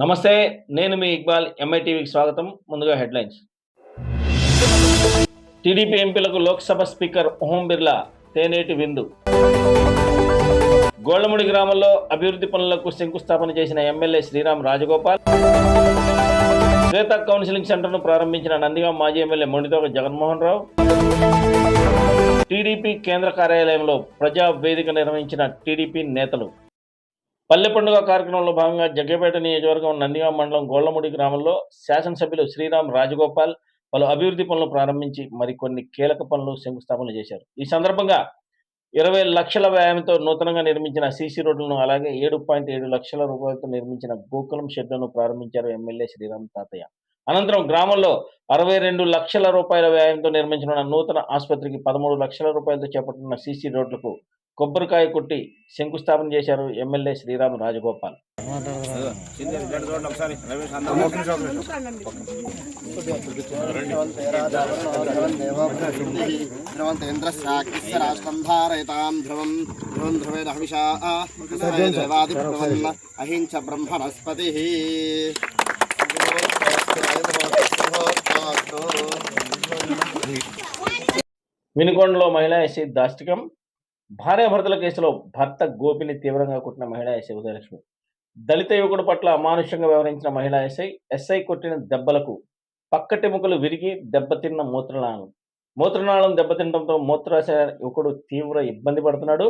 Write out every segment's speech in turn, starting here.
నమస్తే. నేను మీ ఇక్బాల్. ఎంఐ టీవీకి స్వాగతం. ముందుగా హెడ్‌లైన్స్. టీడీపీ ఎంపీలకు లోక్సభ స్పీకర్ ఓం బిర్లా తేనేటి విందు. గోళ్లముడి గ్రామంలో అభివృద్ధి పనులకు శంకుస్థాపన చేసిన ఎమ్మెల్యే శ్రీరామ్ రాజగోపాల్. శ్వేత కౌన్సిలింగ్ సెంటర్ను ప్రారంభించిన నందిగాం మాజీ ఎమ్మెల్యే మొండితోక జగన్మోహన్ రావు. టీడీపీ కేంద్ర కార్యాలయంలో ప్రజా వేదిక నిర్వహించిన టీడీపీ నేతలు. పల్లె పండుగ కార్యక్రమంలో భాగంగా జగ్గేపేట నియోజకవర్గం నందిగాం మండలం గోళ్లముడి గ్రామంలో శాసనసభ్యులు శ్రీరామ్ రాజగోపాల్ పలు అభివృద్ధి పనులు ప్రారంభించి మరికొన్ని కీలక పనులు శంకుస్థాపన చేశారు. ఈ సందర్భంగా 20 లక్షల వ్యయంతో నూతనంగా నిర్మించిన సీసీ రోడ్లను, అలాగే 7.7 లక్షల రూపాయలతో నిర్మించిన గోకులం షెడ్లను ప్రారంభించారు ఎమ్మెల్యే శ్రీరామ్ తాతయ్య. అనంతరం గ్రామంలో 62 లక్షల రూపాయల వ్యయంతో నిర్మించనున్న నూతన ఆసుపత్రికి 13 లక్షల రూపాయలతో చేపట్టిన సీసీ రోడ్లకు కొబ్బరికాయ కొట్టి శంకుస్థాపన చేశారు ఎమ్మెల్యే శ్రీరామ్ రాజగోపాల్. అహింస బ్రహ్మణస్పతి. వినుకొండలో మహిళా ఎస్సీ దాష్టికం. భార్యాభర్తల కేసులో భర్త గోపిని తీవ్రంగా కొట్టిన మహిళా ఎస్ఐ ఉదయలక్ష్మి. దళిత యువకుడు పట్ల అమానుష్యంగా వ్యవహరించిన మహిళా ఎస్ఐ కొట్టిన దెబ్బలకు పక్కటెముకలు విరిగి దెబ్బతిన్న మూత్రనాళం దెబ్బతినడంతో మూత్రాశయ యువకుడు తీవ్ర ఇబ్బంది పడుతున్నాడు.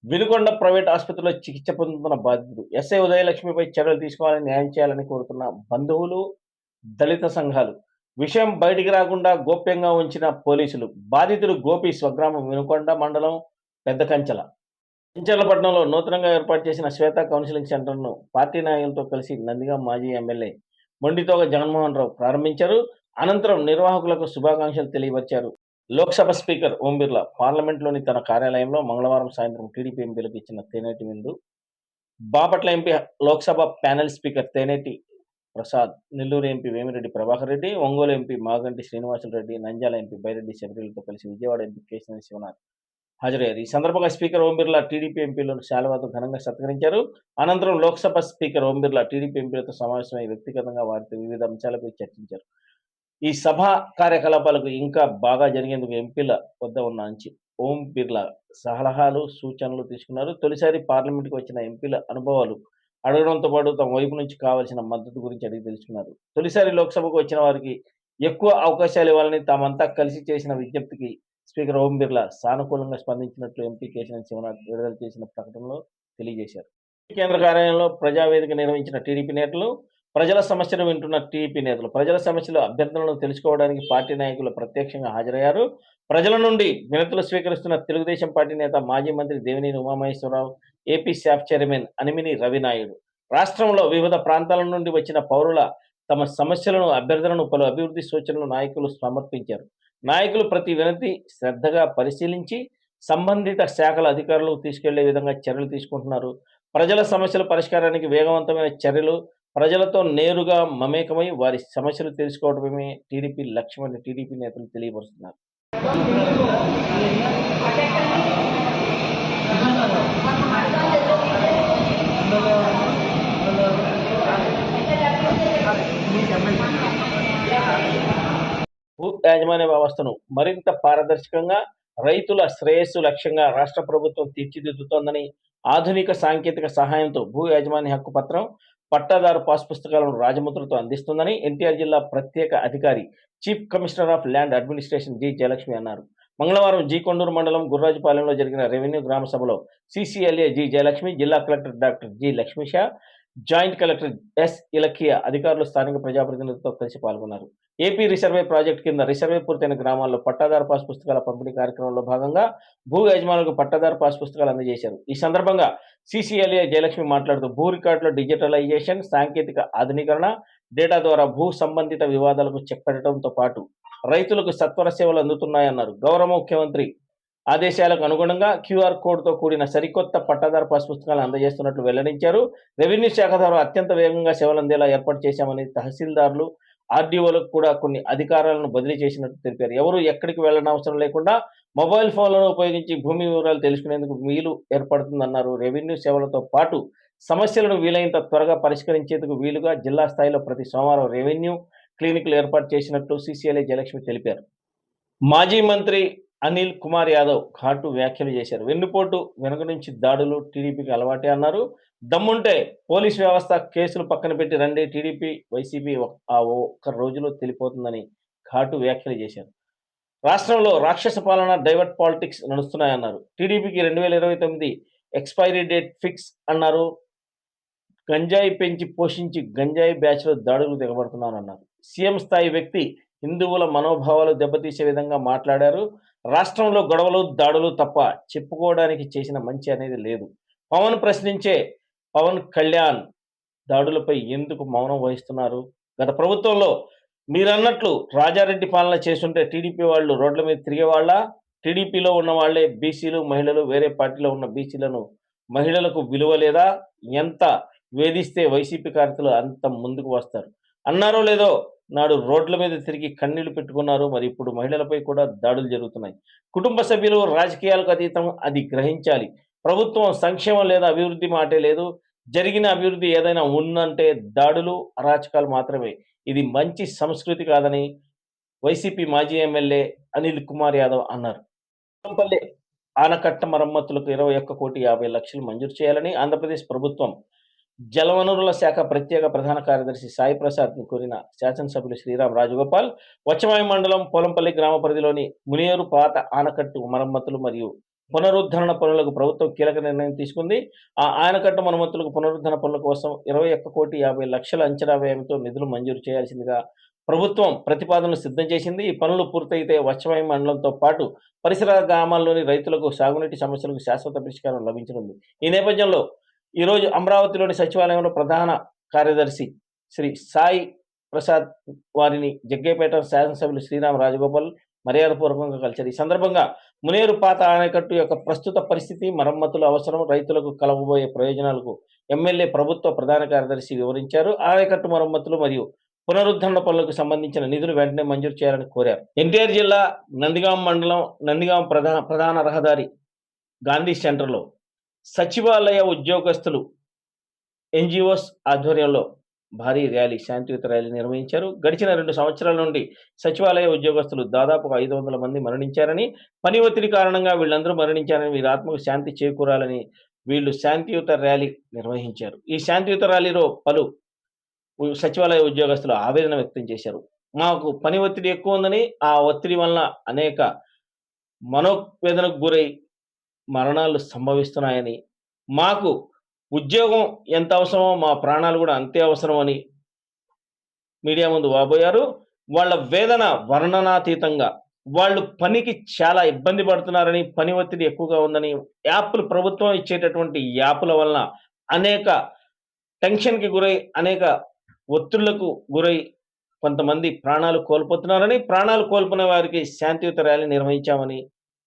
వినుకొండ ప్రైవేట్ ఆసుపత్రిలో చికిత్స పొందుతున్న బాధితుడు. ఎస్ఐ ఉదయలక్ష్మిపై చర్యలు తీసుకోవాలని, న్యాయం చేయాలని కోరుతున్న బంధువులు, దళిత సంఘాలు. విషయం బయటికి రాకుండా గోప్యంగా ఉంచిన పోలీసులు. బాధితుడు గోపి స్వగ్రామం వినుకొండ మండలం పెద్ద కంచర్లపట్నంలో నూతనంగా ఏర్పాటు చేసిన శ్వేత కౌన్సిలింగ్ సెంటర్ను పార్టీ నాయకులతో కలిసి నందిగాం మాజీ ఎమ్మెల్యే మొండితోక జగన్మోహన్ రావు ప్రారంభించారు. అనంతరం నిర్వాహకులకు శుభాకాంక్షలు తెలియపరిచారు. లోక్సభ స్పీకర్ ఓం బిర్లా పార్లమెంట్లోని తన కార్యాలయంలో మంగళవారం సాయంత్రం టీడీపీ ఎంపీలకు ఇచ్చిన తేనేటి విందు. Bapatla MP Lok Sabha panel speaker Tenneti Prasad, Nellore MP Vemireddy Prabhakar Reddy, Ongole MP Maganti Srinivasulureddy, Nandyal MP Byreddy శబరిలతో కలిసి విజయవాడ ఎంపీ కేశినేని శివనాథ్ హాజరయ్యారు. ఈ సందర్భంగా స్పీకర్ ఓం బిర్లా టీడీపీ ఎంపీలను శాలువాతో ఘనంగా సత్కరించారు. అనంతరం లోక్సభ స్పీకర్ ఓం బిర్లా టీడీపీ ఎంపీలతో సమావేశమై వ్యక్తిగతంగా వారితో వివిధ అంశాలపై చర్చించారు. ఈ సభా కార్యకలాపాలకు ఇంకా బాగా జరిగేందుకు ఎంపీల వద్ద ఉన్న ఓం బిర్లా సలహాలు, సూచనలు తీసుకున్నారు. తొలిసారి పార్లమెంటుకు వచ్చిన ఎంపీల అనుభవాలు అడగడంతో పాటు తమ వైపు నుంచి కావాల్సిన మద్దతు గురించి అడిగి తెలుసుకున్నారు. తొలిసారి లోక్సభకు వచ్చిన వారికి ఎక్కువ అవకాశాలు ఇవ్వాలని తామంతా కలిసి చేసిన విజ్ఞప్తికి స్పీకర్ ఓం బిర్లా సానుకూలంగా స్పందించినట్లు ఎంపీ కేశినేని శివనాథ్ విడుదల చేసిన ప్రకటనలో తెలియజేశారు. కేంద్ర కార్యాలయంలో ప్రజావేదిక నిర్వహించిన టీడీపీ నేతలు, ప్రజల సమస్యలు వింటున్న టీడీపీ నేతలు. ప్రజల సమస్యలు, అభ్యర్థనలను తెలుసుకోవడానికి పార్టీ నాయకులు ప్రత్యక్షంగా హాజరయ్యారు. ప్రజల నుండి వినతులు స్వీకరిస్తున్న తెలుగుదేశం పార్టీ నేత, మాజీ మంత్రి Devineni Umamaheswara Rao, AP SAAP chairman Animini Ravi Naidu. రాష్ట్రంలో వివిధ ప్రాంతాల నుండి వచ్చిన పౌరుల తమ సమస్యలను, అభ్యర్థనలను, పలు అభివృద్ధి సూచనలు నాయకులు సమర్పించారు. నాయకులు ప్రతి వినతి శ్రద్ధగా పరిశీలించి సంబంధిత శాఖల అధికారులకు తీసుకెళ్లే విధంగా చర్యలు తీసుకుంటున్నారు. ప్రజల సమస్యల పరిష్కారానికి వేగవంతమైన చర్యలు, ప్రజలతో నేరుగా మమేకమై వారి సమస్యలు తెలుసుకోవడమే టీడీపీ లక్ష్యమని టీడీపీ నేతలు తెలియపరుస్తున్నారు. భూ యాజమాన్య వ్యవస్థను మరింత పారదర్శకంగా, రైతుల శ్రేయస్సు లక్ష్యంగా రాష్ట్ర ప్రభుత్వం తీర్చిదిద్దుతోందని, ఆధునిక సాంకేతిక సహాయంతో భూ యాజమాన్య హక్కు పత్రం, పట్టాదారు పాస్ పుస్తకాలను రాజముద్రతో అందిస్తుందని ఎన్టీఆర్ జిల్లా ప్రత్యేక అధికారి, chief commissioner of land administration G Jayalakshmi అన్నారు. మంగళవారం జి కొండూరు మండలం గుర్రాజుపాలెంలో జరిగిన రెవెన్యూ గ్రామ సభలో సిసిఎల్ఏ జి జయలక్ష్మి, జిల్లా collector doctor G Lakshmisha, joint collector S Ilakkiya అధికారులు స్థానిక ప్రజాప్రతినిధులతో కలిసి పాల్గొన్నారు. ఏపీ రిసర్వే ప్రాజెక్టు కింద రిసర్వే పూర్తయిన గ్రామాల్లో పట్టాదారు పాస్ పుస్తకాల పంపిణీ కార్యక్రమంలో భాగంగా భూ యజమానులకు పట్టాదారు పాస్ పుస్తకాలు అందజేశారు. ఈ సందర్భంగా సిసిఎల్ఏ జయలక్ష్మి మాట్లాడుతూ భూ రికార్డుల డిజిటలైజేషన్, సాంకేతిక ఆధునీకరణ, డేటా ద్వారా భూ సంబంధిత వివాదాలకు చెక్ పెట్టడంతో పాటు రైతులకు సత్వర సేవలు అందుతున్నాయన్నారు. గౌరవ ముఖ్యమంత్రి ఆదేశాలకు అనుగుణంగా క్యూఆర్ కోడ్తో కూడిన సరికొత్త పట్టాదారు పాస్ పుస్తకాలను అందజేస్తున్నట్లు వెల్లడించారు. రెవెన్యూ శాఖ ద్వారా అత్యంత వేగంగా సేవలు అందేలా ఏర్పాటు చేశామని, తహసీల్దార్లు, ఆర్డీఓలకు కూడా కొన్ని అధికారాలను బదిలీ చేసినట్టు తెలిపారు. ఎవరు ఎక్కడికి వెళ్లనవసరం లేకుండా మొబైల్ ఫోన్లను ఉపయోగించి భూమి వివరాలు తెలుసుకునేందుకు వీలు ఏర్పడుతుందన్నారు. రెవెన్యూ సేవలతో పాటు సమస్యలను వీలైనంత త్వరగా పరిష్కరించేందుకు వీలుగా జిల్లా స్థాయిలో ప్రతి సోమవారం రెవెన్యూ క్లినిక్లు ఏర్పాటు చేసినట్లు సీసీఎల్ఏ జయలక్ష్మి తెలిపారు. మాజీ మంత్రి అనిల్ కుమార్ యాదవ్ ఘాటు వ్యాఖ్యలు చేశారు. వెన్నుపోటు వెనుక నుంచి దాడులు టీడీపీకి అలవాటే అన్నారు. దమ్ముంటే పోలీస్ వ్యవస్థ కేసులు పక్కన పెట్టి రండి, టీడీపీ వైసీపీ ఆ ఒక్క రోజులో తెలిపోతుందని ఘాటు వ్యాఖ్యలు చేశారు. రాష్ట్రంలో రాక్షస పాలన, డైవర్ట్ పాలిటిక్స్ నడుస్తున్నాయన్నారు. టీడీపీకి 2029 ఎక్స్పైరీ డేట్ ఫిక్స్ అన్నారు. గంజాయి పెంచి పోషించి గంజాయి బ్యాచ్లో దాడులు దిగబడుతున్నారన్నారు. సీఎం స్థాయి వ్యక్తి హిందువుల మనోభావాలు దెబ్బతీసే విధంగా మాట్లాడారు. రాష్ట్రంలో గొడవలు, దాడులు తప్ప చెప్పుకోవడానికి చేసిన మంచి అనేది లేదు. పవన్ ప్రశ్నించే పవన్ కళ్యాణ్ దాడులపై ఎందుకు మౌనం వహిస్తున్నారు? గత ప్రభుత్వంలో మీరన్నట్లు రాజారెడ్డి పాలన చేస్తుంటే టీడీపీ వాళ్ళు రోడ్ల మీద తిరిగేవాళ్ళ? టీడీపీలో ఉన్న వాళ్లే బీసీలు, మహిళలు, వేరే పార్టీలో ఉన్న బీసీలను, మహిళలకు విలువ లేదా? ఎంత వేధిస్తే వైసీపీ కార్యకర్తలు అంత ముందుకు వస్తారు. అన్నారో లేదో నాడు రోడ్ల మీద తిరిగి కన్నీళ్లు పెట్టుకున్నారు. మరి ఇప్పుడు మహిళలపై కూడా దాడులు జరుగుతున్నాయి. కుటుంబ సభ్యులు రాజకీయాలకు అతీతం, అది గ్రహించాలి. ప్రభుత్వం సంక్షేమం లేదా అభివృద్ధి మాటే లేదు. జరిగిన అభివృద్ధి ఏదైనా ఉందంటే దాడులు, అరాచకాలు మాత్రమే. ఇది మంచి సంస్కృతి కాదని వైసీపీ మాజీ ఎమ్మెల్యే అనిల్ కుమార్ యాదవ్ అన్నారు. పోలంపల్లి ఆనకట్ట మరమ్మతులకు 21,50,00,000 మంజూరు చేయాలని ఆంధ్రప్రదేశ్ ప్రభుత్వం జలవనరుల శాఖ ప్రత్యేక ప్రధాన కార్యదర్శి సాయి ప్రసాద్ని కోరిన శాసనసభ్యులు శ్రీరామ్ రాజగోపాల్ వచమాయి మండలం పోలంపల్లి గ్రామ పరిధిలోని మునియేరు పాత ఆనకట్టు మరమ్మతులు మరియు పునరుద్ధరణ పనులకు ప్రభుత్వం కీలక నిర్ణయం తీసుకుంది. ఆ ఆనకట్టు మరమ్మతులకు పునరుద్ధరణ పనుల కోసం 21,50,00,000 అంచనా వ్యయంతో నిధులు మంజూరు చేయాల్సిందిగా ప్రభుత్వం ప్రతిపాదనలు సిద్ధం చేసింది. ఈ పనులు పూర్తయితే వచమాయి మండలంతో పాటు పరిసర గ్రామాల్లోని రైతులకు సాగునీటి సమస్యలకు శాశ్వత పరిష్కారం లభించనుంది. ఈ నేపథ్యంలో ఈరోజు అమరావతిలోని సచివాలయంలో ప్రధాన కార్యదర్శి శ్రీ సాయి ప్రసాద్ వారిని జగ్గేపేట శాసనసభ్యులు శ్రీరామ్ రాజగోపాల్ మర్యాదపూర్వకంగా కలిశారు. ఈ సందర్భంగా మునేరు పాత ఆనకట్టు యొక్క ప్రస్తుత పరిస్థితి, మరమ్మతుల అవసరం, రైతులకు కలగబోయే ప్రయోజనాలకు ఎమ్మెల్యే ప్రభుత్వ ప్రధాన కార్యదర్శి వివరించారు. ఆనకట్టు మరమ్మతులు మరియు పునరుద్ధరణ పనులకు సంబంధించిన నిధులు వెంటనే మంజూరు చేయాలని కోరారు. ఎన్టీఆర్ జిల్లా నందిగాం మండలం నందిగాం ప్రధాన రహదారి గాంధీ సెంటర్లో సచివాలయ ఉద్యోగస్తులు ఎన్జిఓస్ ఆధ్వర్యంలో భారీ ర్యాలీ, శాంతియుత ర్యాలీ నిర్వహించారు. గడిచిన 2 సంవత్సరాల నుండి సచివాలయ ఉద్యోగస్తులు దాదాపుగా 500 మంది మరణించారని, పని ఒత్తిడి కారణంగా వీళ్ళందరూ మరణించారని, వీరి ఆత్మకు శాంతి చేకూరాలని వీళ్ళు శాంతియుత ర్యాలీ నిర్వహించారు. ఈ శాంతియుత ర్యాలీలో పలు సచివాలయ ఉద్యోగస్తులు ఆవేదన వ్యక్తం చేశారు. మాకు పని ఒత్తిడి ఎక్కువ ఉందని, ఆ ఒత్తిడి వలన అనేక మనోవేదనకు గురై మరణాలు సంభవిస్తున్నాయని, మాకు ఉద్యోగం ఎంత అవసరమో మా ప్రాణాలు కూడా అంతే అవసరమని మీడియా ముందు వాపోయారు. వాళ్ళ వేదన వర్ణనాతీతంగా, వాళ్ళు పనికి చాలా ఇబ్బంది పడుతున్నారని, పని ఒత్తిడి ఎక్కువగా ఉందని, యాప్లు ప్రభుత్వం ఇచ్చేటటువంటి యాప్ల వలన అనేక టెన్షన్‌కి గురై, అనేక ఒత్తిళ్లకు గురై కొంతమంది ప్రాణాలు కోల్పోతున్నారని, ప్రాణాలు కోల్పోయిన వారికి శాంతియుత ర్యాలీ నిర్వహించామని,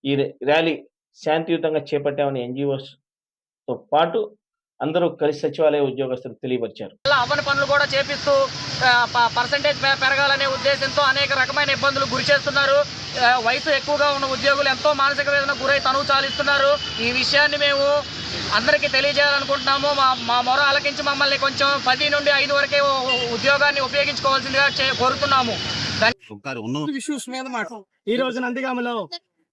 ఈ ర్యాలీ శాంతియుతంగా చేపట్టామని ఎన్‌జిఓస్‌తో పాటు అందరూ కలిసి సచివాలయ ఉద్యోగస్తులు తెలియపరిచారు. అవని పనులు కూడా చేపిస్తూ పర్సంటేజ్ పెరగాలనే ఉద్దేశంతో అనేక రకమైన ఇబ్బందులు గురి చేస్తున్నారు. వయసు ఎక్కువగా ఉన్న ఉద్యోగులు ఎంతో మానసిక వేదన గురై తనువు చాలిస్తున్నారు. ఈ విషయాన్ని మేము అందరికీ తెలియజేయాలనుకుంటున్నాము. మా మొర ఆలకించి మమ్మల్ని కొంచెం 10 నుండి 5 వరకే ఉద్యోగాన్ని ఉపయోగించుకోవాల్సిందిగా కోరుతున్నాము. ఇష్యూస్ మీద ఈ రోజు నందిగామలో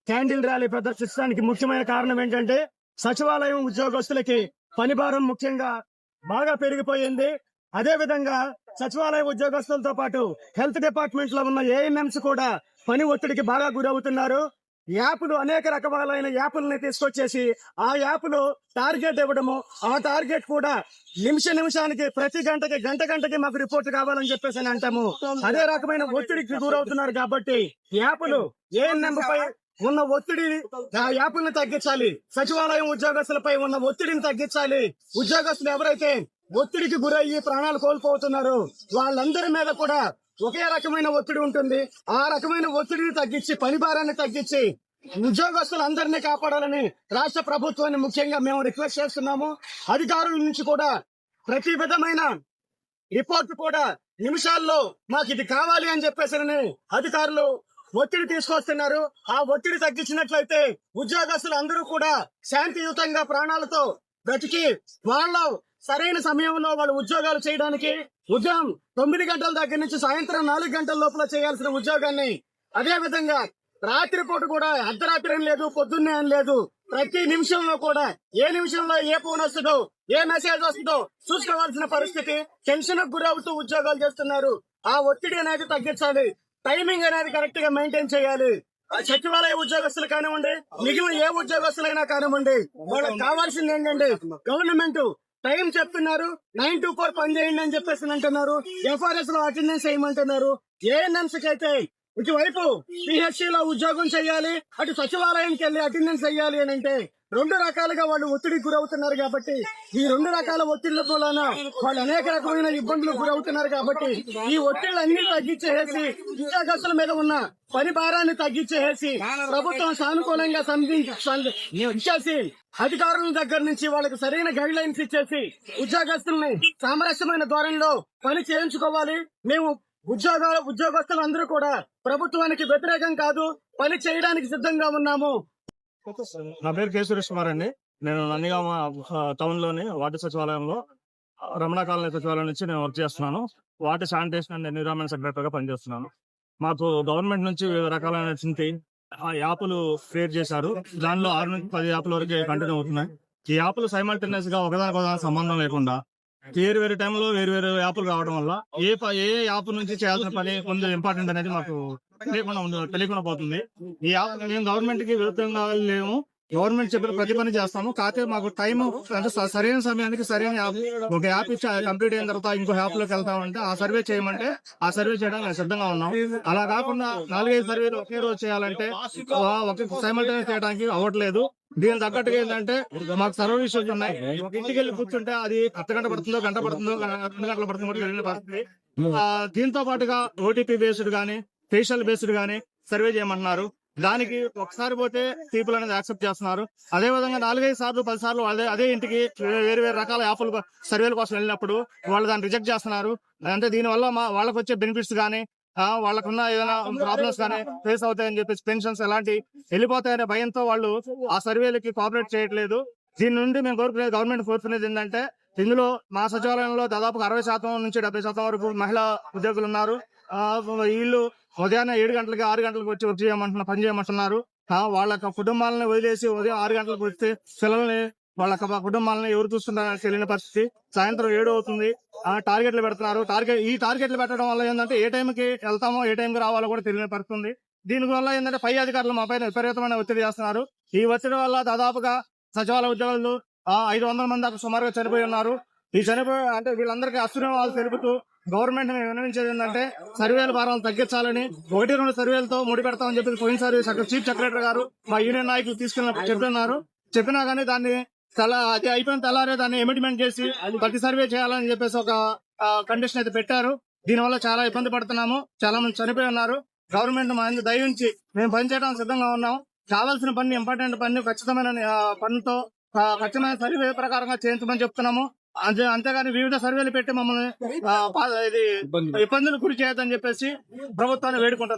క్యాండిల్ ర్యాలీ ప్రదర్శించడానికి ముఖ్యమైన కారణం ఏంటంటే, సచివాలయం ఉద్యోగస్తులకి పని భారం ముఖ్యంగా బాగా పెరిగిపోయింది. అదే విధంగా సచివాలయ ఉద్యోగస్తులతో పాటు హెల్త్ డిపార్ట్మెంట్ లో ఉన్న ఏఎన్ఎంస్ కూడా పని ఒత్తిడికి బాగా గురవుతున్నారు. యాప్లు, అనేక రకాలైన యాప్లని తీసుకొచ్చేసి ఆ యాప్లు టార్గెట్ ఇవ్వడము, ఆ టార్గెట్ కూడా నిమిషానికి, ప్రతి గంటకి మాకు రిపోర్ట్ కావాలని చెప్పేసి అని అంటాము. అదే రకమైన ఒత్తిడికి గురవుతున్నారు. కాబట్టి యాప్లు, ఏఎన్ఎం పై ఉన్న ఒత్తిడిని, ఆ యాప్లను తగ్గించాలి. సచివాలయం ఉద్యోగస్తులపై ఉన్న ఒత్తిడిని తగ్గించాలి. ఉద్యోగస్తులు ఎవరైతే ఒత్తిడికి గురయ్యి ప్రాణాలు కోల్పోతున్నారు, వాళ్ళందరి మీద కూడా ఒకే రకమైన ఒత్తిడి ఉంటుంది. ఆ రకమైన ఒత్తిడిని తగ్గించి, పని భారాన్ని తగ్గించి ఉద్యోగస్తులందరినీ కాపాడాలని రాష్ట్ర ప్రభుత్వాన్ని ముఖ్యంగా మేము రిక్వెస్ట్ చేస్తున్నాము. అధికారుల నుంచి కూడా ప్రతి విధమైన రిపోర్ట్ కూడా నిమిషాల్లో మాకు ఇది కావాలి అని చెప్పేసి అధికారులు ఒత్తిడి తీసుకొస్తున్నారు. ఆ ఒత్తిడి తగ్గించినట్లయితే ఉద్యోగస్తులు అందరూ కూడా శాంతియుతంగా ప్రాణాలతో బ్రతికి వాళ్ళ సరైన సమయంలో వాళ్ళు ఉద్యోగాలు చేయడానికి ఉదయం 9 గంటల దగ్గర నుంచి సాయంత్రం 4 గంటల లోపల చేయాల్సిన ఉద్యోగాన్ని అదే విధంగా రాత్రిపూట కూడా అర్ధరాత్రి అని లేదు, పొద్దున్నే అని లేదు, ప్రతి నిమిషంలో కూడా ఏ నిమిషంలో ఏ ఫోన్ వస్తుందో ఏ మెసేజ్ వస్తుందో చూసుకోవాల్సిన పరిస్థితి. టెన్షన్ గురవుతూ ఉద్యోగాలు చేస్తున్నారు. ఆ ఒత్తిడి అనేది తగ్గించాలి. టైమింగ్ అనేది కరెక్ట్ గా మెయింటైన్ చేయాలి. సచివాలయ ఉద్యోగస్తులు కానివ్వండి, మిగిలిన ఏ ఉద్యోగస్తులైనా కానివ్వండి, వాళ్ళకి కావాల్సింది ఏంటంటే గవర్నమెంట్ టైం చెప్తున్నారు, 9 to 4 పని చేయండి అని చెప్పేసి అంటున్నారు. ఎఫ్ఆర్ఎస్ లో అటెండెన్స్ వేయమంటున్నారు. ఏఎన్ఎంస్ కి అయితే ఇటువైపు పిహెచ్సి లో ఉద్యోగం చేయాలి, అటు సచివాలయానికి వెళ్లి అటెండెన్స్ చేయాలి అని అంటే 2 రకాలుగా వాళ్ళు ఒత్తిడికి గురవుతున్నారు. కాబట్టి ఈ 2 రకాల ఒత్తిళ్ల వలన వాళ్ళు అనేక రకమైన ఇబ్బందులకు గురవుతున్నారు. కాబట్టి ఈ ఒత్తిళ్లన్నీ తగ్గించేసి ఉద్యోగస్తుల మీద ఉన్న పని భారాన్ని తగ్గించేసి ప్రభుత్వం సానుకూలంగా ఇచ్చేసి అధికారుల దగ్గర నుంచి వాళ్ళకి సరైన గైడ్ లైన్స్ ఇచ్చేసి ఉద్యోగస్తుల్ని సామరస్యమైన ధోరణిలో పని చేయించుకోవాలి. మేము ఉద్యోగస్తులందరూ కూడా ప్రభుత్వానికి వ్యతిరేకం కాదు, పని చేయడానికి సిద్ధంగా ఉన్నాము. నా పేరు కె సురేష్ కుమార్ అండి. నేను నందిగామ టౌన్ లోని వార్డు సచివాలయంలో రమణ కాలనీ సచివాలయం నుంచి నేను వర్క్ చేస్తున్నాను. వాటర్ శానిటేషన్ అండ్ ఎన్విరాన్మెంట్ సెక్రటరీగా పనిచేస్తున్నాను. మాకు గవర్నమెంట్ నుంచి వివిధ రకాలైన యాప్లు క్రియేట్ చేశారు. దానిలో 6 నుంచి 10 యాప్ల వరకు కంటిన్యూ అవుతున్నాయి. ఈ యాప్లు సైమల్టేనియస్ గా ఒకదానికొకదానికి సంబంధం లేకుండా వేరు టైంలో వేరు యాప్లు రావడం వల్ల ఏ యాప్ నుంచి చేయాల్సిన పని కొంచెం ఇంపార్టెంట్ అనేది మాకు తెలియకుండా పోతుంది. ఈ యాప్ మేము గవర్నమెంట్ కి విరుద్ధంగా లేము, గవర్నమెంట్ చెప్పిన ప్రతి పని చేస్తాము. కాకపోతే మాకు టైం అంటే సరైన సమయానికి సరైన యాప్ ఒక యాప్ ఇచ్చి కంప్లీట్ అయిన తర్వాత ఇంకో యాప్ లోకి వెళ్తామంటే ఆ సర్వే చేయమంటే ఆ సర్వే చేయడానికి మేము సిద్ధంగా ఉన్నాం. అలా కాకుండా 4-5 సర్వేలు ఒకే రోజు చేయాలంటే ఒక సైమల్టేనియస్ చేయడానికి అవ్వట్లేదు. దీని తగ్గట్టుగా ఏంటంటే మాకు సర్వర్ ఇష్యూస్ ఉన్నాయి. ఒక ఇంటికి వెళ్ళి కూర్చుంటే అది 10 గంట పడుతుందో, గంట పడుతుందో, 2 గంటలు పడుతుందో వెళ్ళిన పరిస్థితి. దీంతో పాటుగా ఓటీపీ బేస్డ్ గానీ ఫేషియల్ బేస్డ్ గానీ సర్వే చేయమంటున్నారు. దానికి ఒకసారి పోతే పీపుల్ అనేది యాక్సెప్ట్ చేస్తున్నారు. అదే విధంగా 4-5 సార్లు 10 సార్లు అదే ఇంటికి వేరు రకాల యాప్లు సర్వేల కోసం వెళ్ళినప్పుడు వాళ్ళు దాన్ని రిజెక్ట్ చేస్తున్నారు. అంటే దీనివల్ల వాళ్ళకి వచ్చే బెనిఫిట్స్ గానీ వాళ్ళకున్న ఏదైనా ప్రాబ్లమ్స్ కానీ ఫేస్ అవుతాయని చెప్పేసి పెన్షన్స్ ఎలాంటి వెళ్ళిపోతాయనే భయంతో వాళ్ళు ఆ సర్వేలకి కోఆపరేట్ చేయట్లేదు. దీని నుండి మేము గవర్నమెంట్ కోరుకునేది ఏంటంటే ఇందులో మా సచివాలయంలో దాదాపు 60% నుంచి 70% వరకు మహిళా ఉద్యోగులు ఉన్నారు. వీళ్ళు ఉదయాన్నే 7 గంటలకి 6 గంటలకు వచ్చి వర్క్ పని చేయమంటున్నారు. వాళ్ళ కుటుంబాలను వదిలేసి ఉదయం 6 గంటలకు వస్తే పిల్లల్ని వాళ్ళ కుటుంబాలను ఎవరు చూస్తున్నారని తెలియని పరిస్థితి. సాయంత్రం 7 అవుతుంది. టార్గెట్లు పెడుతున్నారు. ఈ టార్గెట్లు పెట్టడం వల్ల ఏంటంటే ఏ టైంకి వెళ్తామో ఏ టైంకి రావాలో కూడా తెలియని పరిస్థితుంది. దీనివల్ల ఏంటంటే పై అధికారులు మా పైన విపరీతమైన ఒత్తిడి చేస్తున్నారు. ఈ ఒత్తిడి వల్ల దాదాపుగా సచివాలయ ఉద్యోగులు 500 మంది దాకా సుమారుగా చనిపోయి ఉన్నారు. ఈ అంటే వీళ్ళందరికీ అశ్రువాలు తెలుపుతూ గవర్నమెంట్ విన్నవించేది ఏంటంటే సర్వేల భారాలు తగ్గించాలని 1-2 సర్వేలతో ముడి పెడతామని చెప్పి పోయినసారి చీఫ్ సెక్రటరీ గారు మా యూనియన్ నాయకులు చెప్పినా కానీ దాన్ని అది అయిపోయిన తెల్లారే దాన్ని ఎమిట్మెంట్ చేసి ప్రతి సర్వే చేయాలని చెప్పేసి ఒక కండిషన్ అయితే పెట్టారు. దీనివల్ల చాలా ఇబ్బంది పడుతున్నాము. చాలా మంది చనిపోయి ఉన్నారు. గవర్నమెంట్ మా అందరూ దయించి మేము పనిచేయడానికి సిద్ధంగా ఉన్నాం. కావాల్సిన పని ఇంపార్టెంట్ పని ఖచ్చితమైన పనితో ఖచ్చితమైన సర్వే ప్రకారంగా చేయించమని చెప్తున్నాము. అంతేగాని వివిధ సర్వేలు పెట్టి మమ్మల్ని ఇబ్బందులు గురి చేయొద్దని చెప్పేసి ప్రభుత్వాన్ని వేడుకుంటున్నాం.